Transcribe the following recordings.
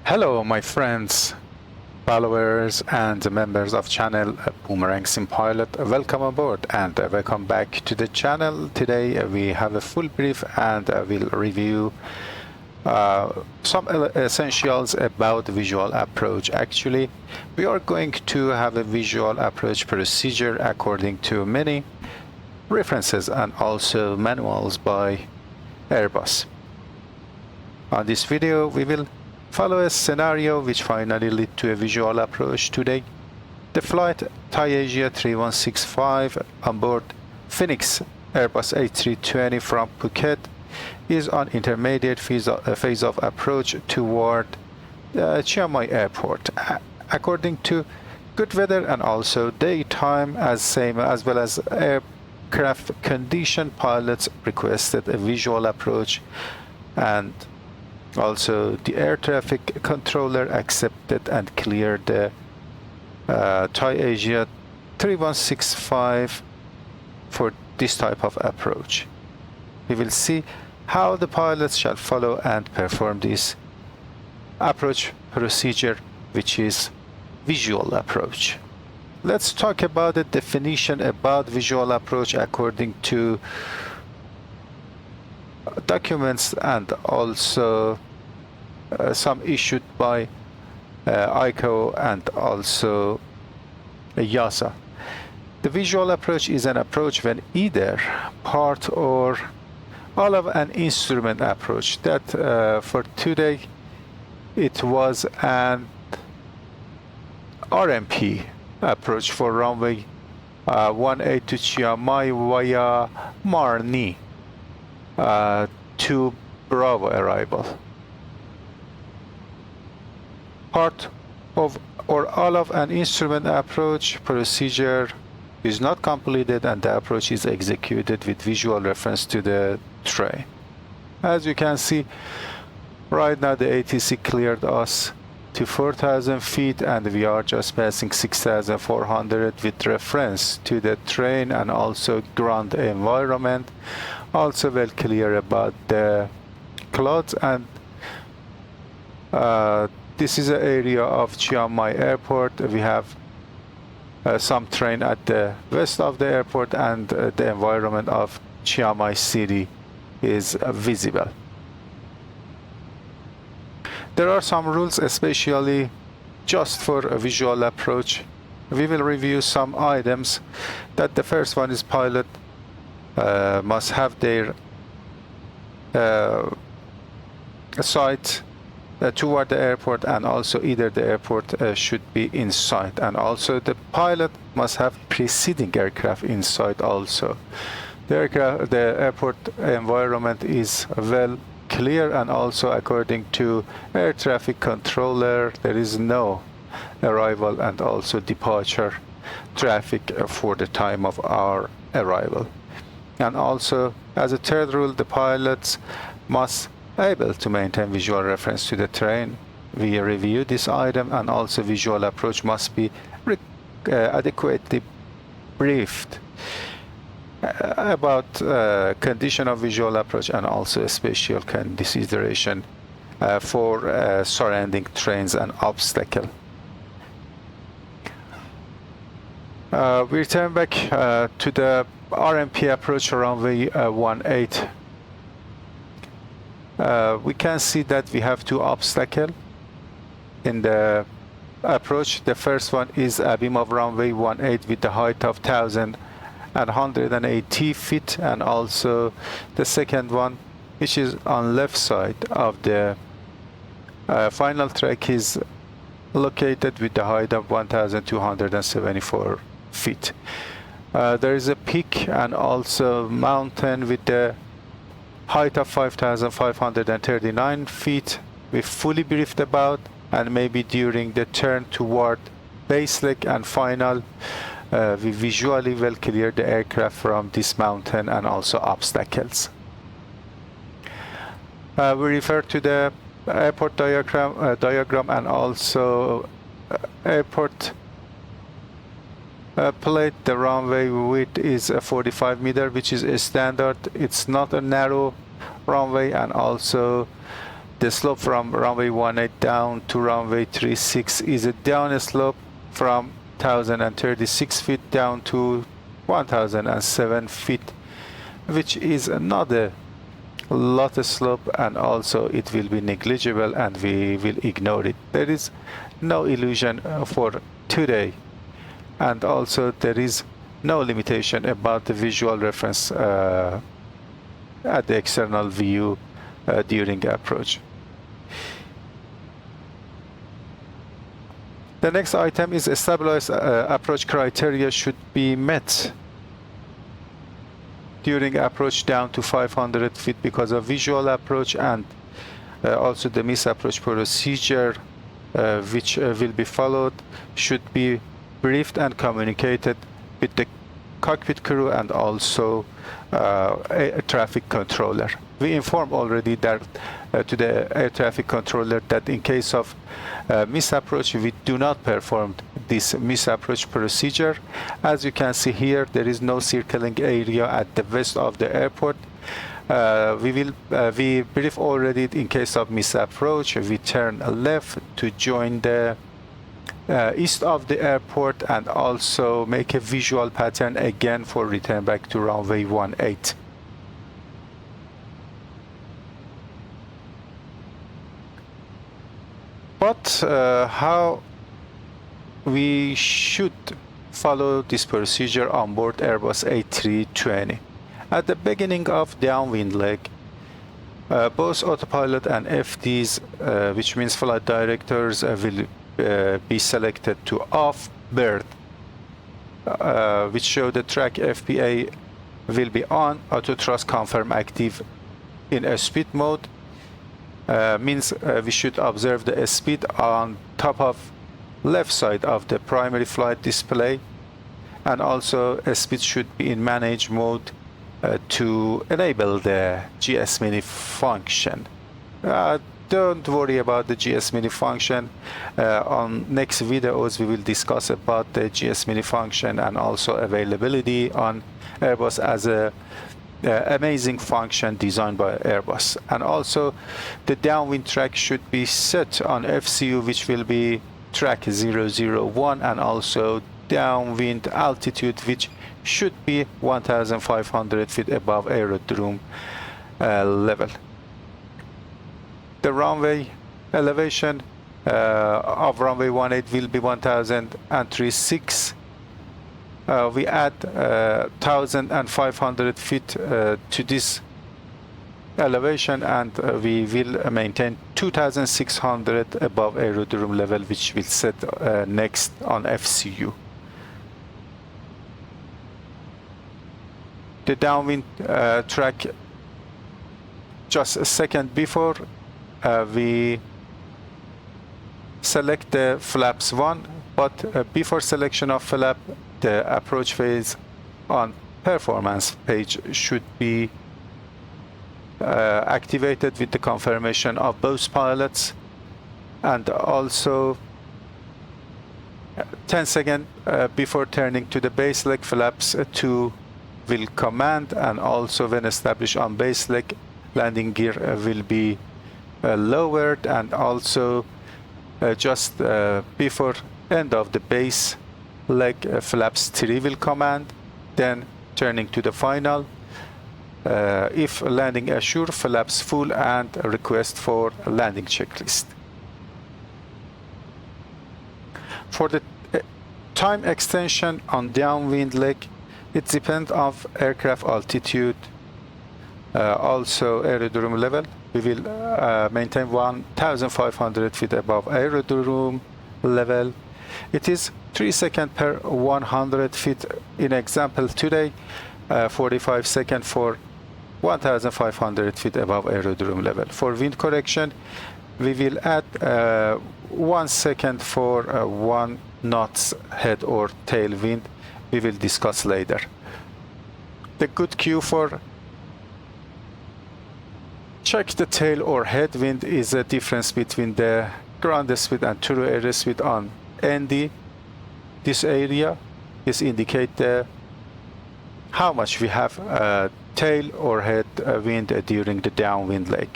Hello my friends, followers and members of channel BoomerangSimPilot. Welcome aboard and welcome back to the channel. Today we have a full brief and we'll review some essentials about visual approach. Actually, we are going to have a visual approach procedure according to many references and also manuals by Airbus. On this video we will follow a scenario which finally led to a visual approach today. The flight Thai Asia 3165 on board Fenix Airbus A320 from Phuket is on intermediate phase of approach toward Chiang Mai Airport. According to good weather and also daytime as well as aircraft condition, pilots requested a visual approach, and also the air traffic controller accepted and cleared the Thai Asia 3165 for this type of approach. We will see how the pilots shall follow and perform this approach procedure, which is visual approach. Let's talk about the definition about visual approach according to documents and also some issued by ICAO and also EASA. The visual approach is an approach when either part or all of an instrument approach. That for today it was an RMP approach for runway 18 to Chiang Mai via Marni to Bravo arrival. Part of or all of an instrument approach procedure is not completed and the approach is executed with visual reference to the terrain. As you can see, right now the ATC cleared us to 4,000 feet and we are just passing 6,400 with reference to the terrain and also ground environment. Also well clear about the clouds, and this is an area of Chiang Mai Airport. We have some terrain at the west of the airport and the environment of Chiang Mai City is visible. There are some rules especially just for a visual approach. We will review some items. That the first one is pilot must have their sight toward the airport, and also either the airport should be in sight, and also the pilot must have preceding aircraft in sight also. The airport environment is well clear, and also according to air traffic controller there is no arrival and also departure traffic for the time of our arrival. And also as a third rule, the pilots must able to maintain visual reference to the terrain. We review this item, and also visual approach must be adequately briefed about condition of visual approach and also special consideration for surrounding trains and obstacle. We return back to the RMP approach runway 18. We can see that we have two obstacles in the approach. The first one is a beam of runway 18 with the height of 1,180 feet, and also the second one, which is on left side of the final track, is located with the height of 1,274 feet. There is a peak and also mountain with the height of 5,539 feet. We fully briefed about, and maybe during the turn toward base leg and final we visually well clear the aircraft from this mountain and also obstacles. We refer to the airport diagram and also airport plate. The runway width is 45 meter, which is a standard. It's not a narrow runway, and also The slope from runway 18 down to runway 36 is a down slope from 1036 feet down to 1007 feet, which is not a lot of slope, and also it will be negligible and we will ignore it. There is no illusion for today, and also there is no limitation about the visual reference at the external view during approach. The next item is stabilized approach criteria should be met during approach down to 500 feet because of visual approach, and also the misapproach procedure which will be followed should be briefed and communicated with the cockpit crew and also a traffic controller. We informed already that to the air traffic controller that in case of misapproach, we do not perform this misapproach procedure. As you can see here, there is no circling area at the west of the airport. We brief already in case of misapproach, we turn left to join the east of the airport and also make a visual pattern again for return back to runway 18. But how we should follow this procedure on board Airbus A320? At the beginning of downwind leg, both autopilot and FDs, which means flight directors, will be selected to off bird, which show the track FPA will be on, auto thrust confirm active in a speed mode. Means we should observe the speed on top of left side of the primary flight display, and also a speed should be in manage mode to enable the GS Mini function. Don't worry about the GS Mini function. On next videos we will discuss about the GS Mini function and also availability on Airbus as a amazing function designed by Airbus. And also the downwind track should be set on FCU, which will be track 001, and also downwind altitude, which should be 1,500 feet above aerodrome level. The runway elevation of runway 18 will be 1,036. We add 1,500 feet to this elevation, and we will maintain 2,600 above aerodrome level, which will set next on FCU. The downwind track, just a second before we select the flaps 1, but before selection of flap, the approach phase on performance page should be activated with the confirmation of both pilots, and also 10 seconds before turning to the base leg, flaps 2 will command, and also when established on base leg, landing gear will be lowered, and also just before end of the base leg, flaps 3 will command, then turning to the final. If landing assured, flaps full and request for landing checklist. For the time extension on downwind leg, it depends on aircraft altitude, also aerodrome level. We will maintain 1,500 feet above aerodrome level. It is 3 seconds per 100 feet. In example today, 45 seconds for 1,500 feet above aerodrome level. For wind correction, we will add 1 second for 1 knots head or tail wind. We will discuss later. The good cue for check the tail or headwind is a difference between the ground speed and true air speed on ND. This area is indicate how much we have tail or head wind during the downwind leg.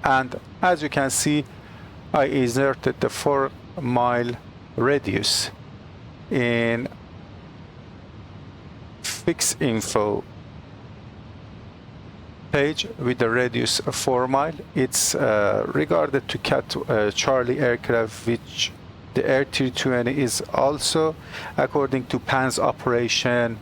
And as you can see, I inserted the 4-mile radius in fix info page with the radius of 4 mile. It's regarded to Cat Charlie aircraft, which the A320 is also according to PAN's operation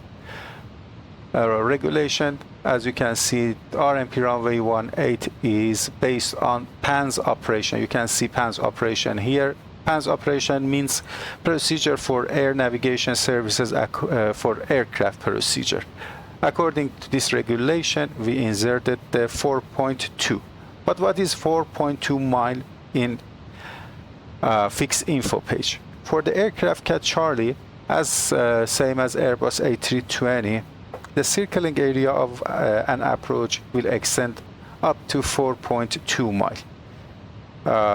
regulation. As you can see, RMP runway 18 is based on PAN's operation. You can see PAN's operation here. PAN's operation means procedure for air navigation services for aircraft procedure. According to this regulation, we inserted the 4.2. But what is 4.2 mile in fixed info page? For the aircraft Cat Charlie, as same as Airbus A320, the circling area of an approach will extend up to 4.2 mile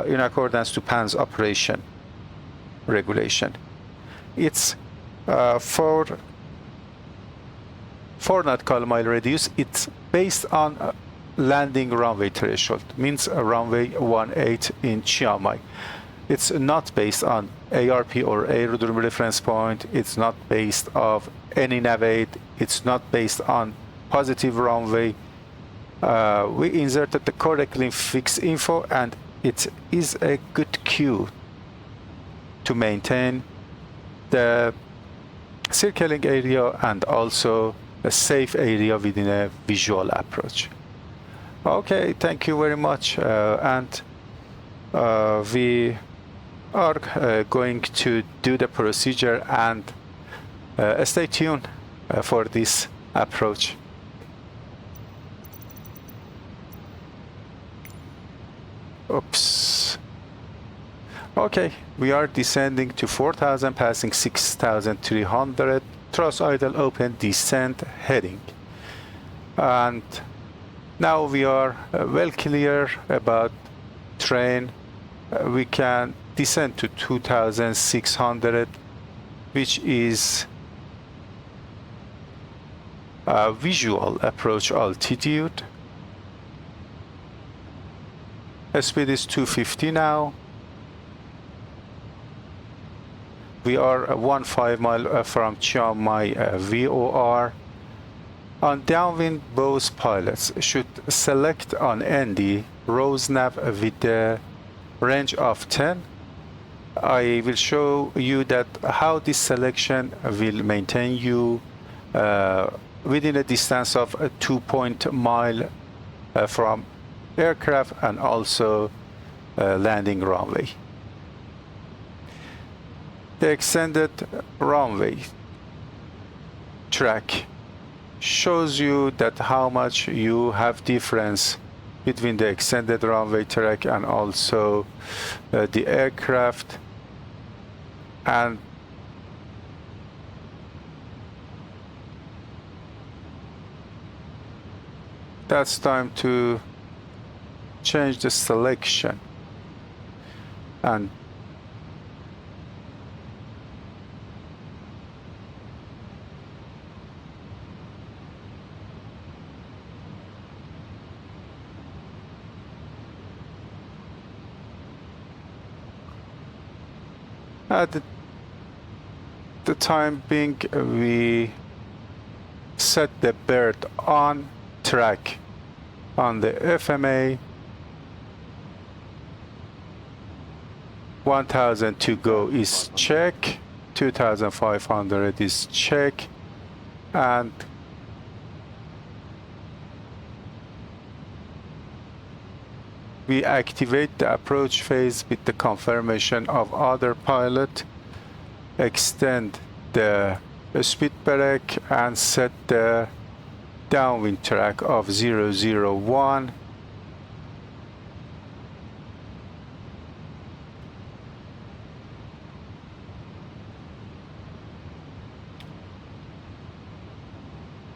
in accordance to PAN's operation regulation. It's 4 nautical mile radius. It's based on landing runway threshold, means a runway 18 in Chiang Mai. It's not based on ARP or aerodrome reference point. It's not based of any navigate. It's not based on positive runway. We inserted the correctly fixed info, and it is a good cue to maintain the circling area and also a safe area within a visual approach. Okay, thank you very much, and we are going to do the procedure, and stay tuned for this approach. Oops. Okay, we are descending to 4,000, passing 6,300, thrust idle open descent heading. And now we are well clear about terrain. We can descend to 2,600, which is visual approach altitude. Speed is 250 now. We are 15 miles from Chiang Mai VOR. On downwind, both pilots should select on ND Rose Nav with the range of 10. I will show you that how this selection will maintain you within a distance of 2 mile from aircraft and also landing runway. The extended runway track shows you that how much you have difference between the extended runway track and also the aircraft. And that's time to change the selection. And at the time being, we set the bird on track on the FMA. 1,000 to go is check, 2,500 is check, and we activate the approach phase with the confirmation of other pilot, extend the speed brake and set the downwind track of 001.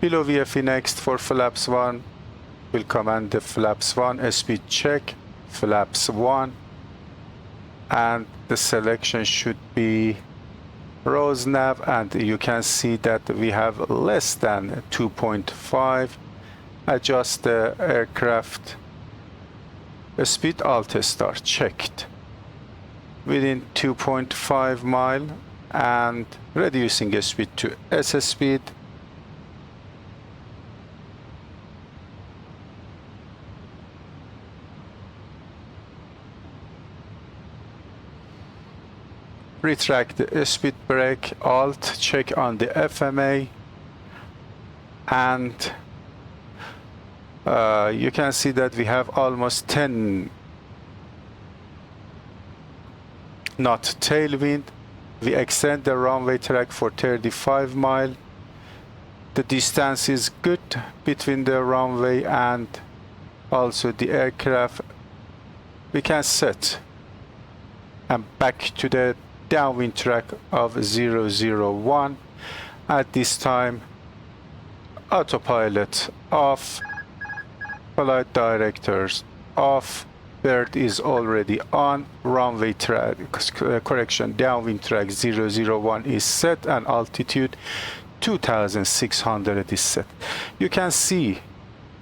Below VFE next for flaps 1, we'll command the flaps 1 speed check, flaps 1, and the selection should be Rose Nav, and you can see that we have less than 2.5. Adjust the aircraft Speed alt start checked. Within 2.5 mile and reducing speed to S speed. Retract the speed brake, alt, check on the FMA, and you can see that we have almost 10 knot tailwind. We extend the runway track for 35 mile. The distance is good between the runway and also the aircraft. We can set and back to the downwind track of 001. At this time, autopilot off, flight directors off, bird is already on, runway track, correction, downwind track 001 is set and altitude 2600 is set. You can see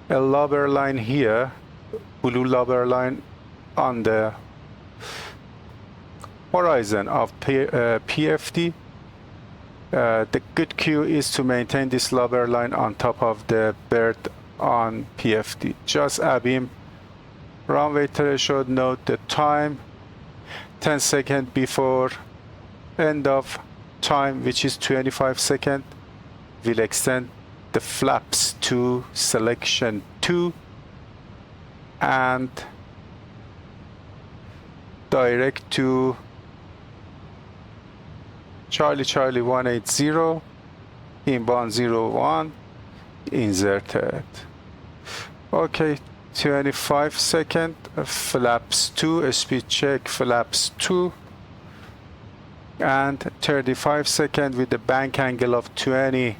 a lubber line here, blue lubber line on the horizon of PFD. The good cue is to maintain this lubber line on top of the bird on PFD. Just abeam runway threshold, note the time 10 seconds before end of time, which is 25 seconds. We'll extend the flaps to selection 2 and direct to Charlie 180, inbound 01, inserted. Okay, 25 seconds, flaps 2, speed check, flaps 2, and 35 seconds with the bank angle of 20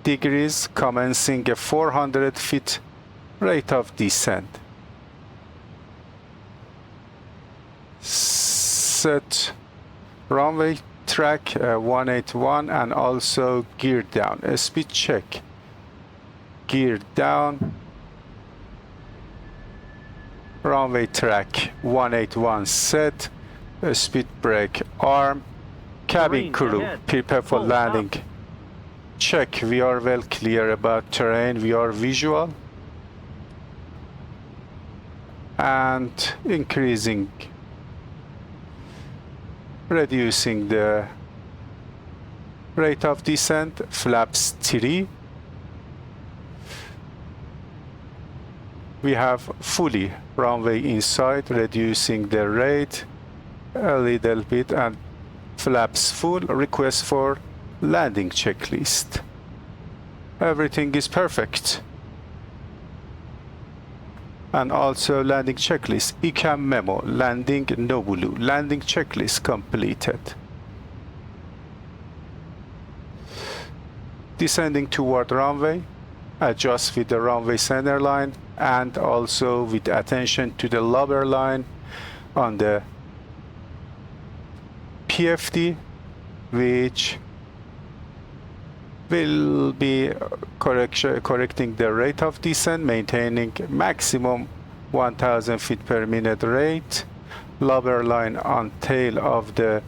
degrees, commencing a 400 feet rate of descent. Set runway track 181 and also gear down. Speed check, gear down, runway track 181 set, speed brake arm, cabin crew prepare for landing. Check, we are well clear about terrain, we are visual, and increasing, reducing the rate of descent, flaps 3. We have fully runway inside, reducing the rate a little bit, and flaps full. Request for landing checklist. Everything is perfect. And also landing checklist, ECAM memo, landing no blue, landing checklist completed. Descending toward runway, adjust with the runway center line and also with attention to the lubber line on the PFD, which will be correcting the rate of descent, maintaining maximum 1000 feet per minute rate. Lubber line on tail of the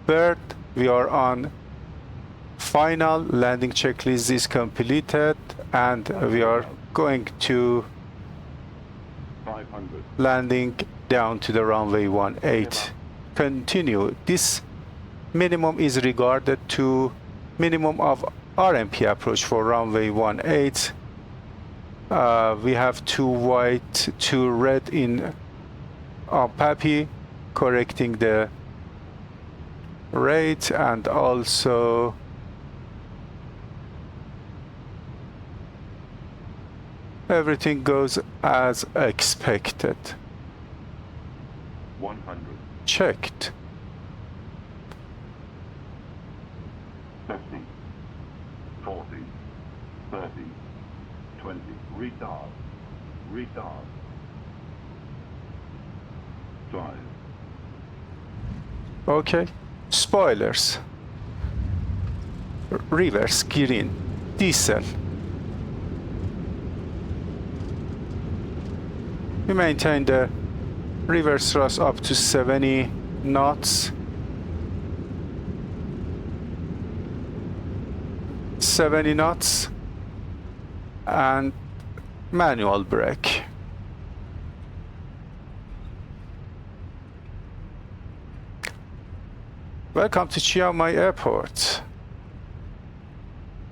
bird. We are on final, landing checklist is completed and we are going to 500. Landing down to the runway 18. Continue. This minimum is regarded to minimum of RMP approach for runway 18. We have 2 white, 2 red in PAPI, correcting the rate, and also everything goes as expected. 100. Checked. 50, 40, 30, 20, retard, 5. Okay. Spoilers. Reverse gear in. Diesel. We maintain the reverse thrust up to 70 knots. 70 knots and manual brake. Welcome to Chiang Mai Airport.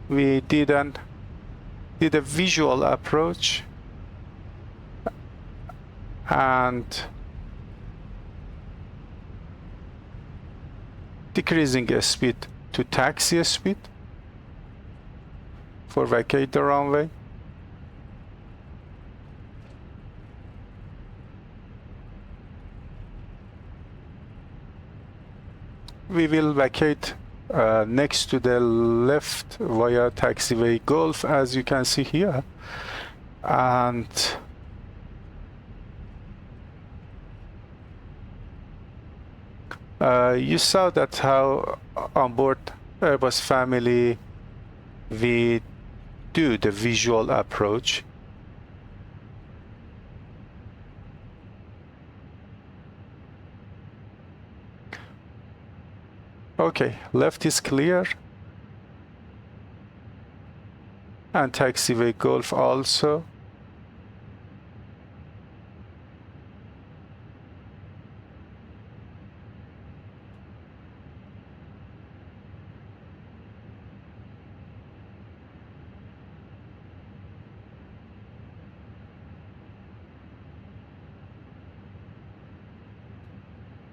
We did a visual approach and decreasing a speed to taxi speed for vacate the runway. We will vacate next to the left via taxiway Golf, as you can see here, and you saw that how on board Airbus family we do the visual approach. Okay, left is clear and taxiway Golf also.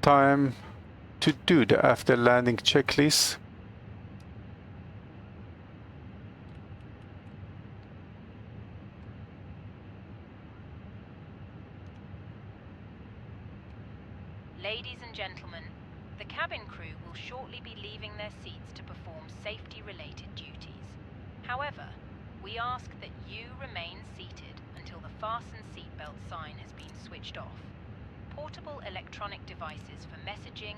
Time to do the after landing checklist. Ladies and gentlemen, the cabin crew will shortly be leaving their seats to perform safety-related duties. However, we ask that you remain seated until the fasten seatbelt sign has been switched off. Portable electronic devices for messaging,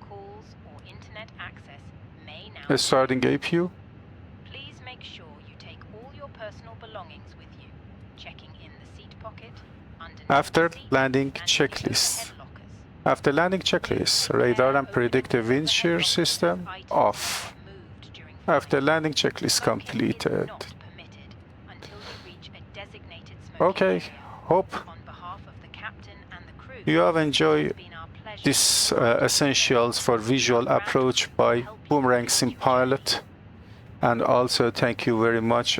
calls, or internet access may now... Starting APU. Please make sure you take all your personal belongings with you, checking in the seat pocket, underneath After the seat, landing and checklist. overhead lockers. After landing checklist, radar and predictive wind shear system off. After landing checklist completed. Okay, hope you have enjoyed this essentials for visual approach by BoomerangSimPilot, and also thank you very much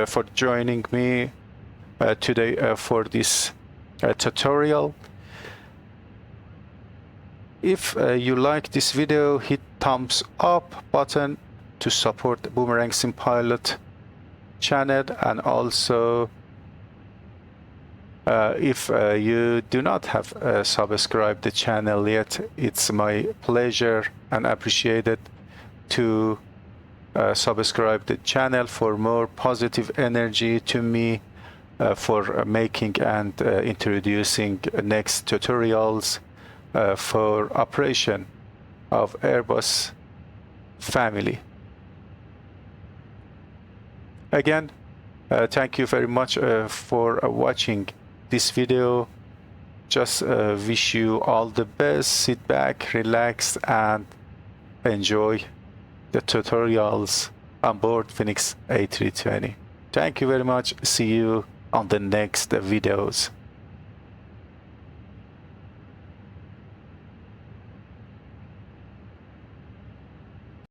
for joining me today for this tutorial. If you like this video, hit thumbs up button to support BoomerangSimPilot channel, and also if you do not have subscribed the channel yet, it's my pleasure and appreciated to subscribe the channel for more positive energy to me for making and introducing next tutorials for operation of Airbus family. Again, thank you very much for watching this video. Just wish you all the best. Sit back, relax, and enjoy the tutorials on board Fenix A320. Thank you very much. See you on the next videos.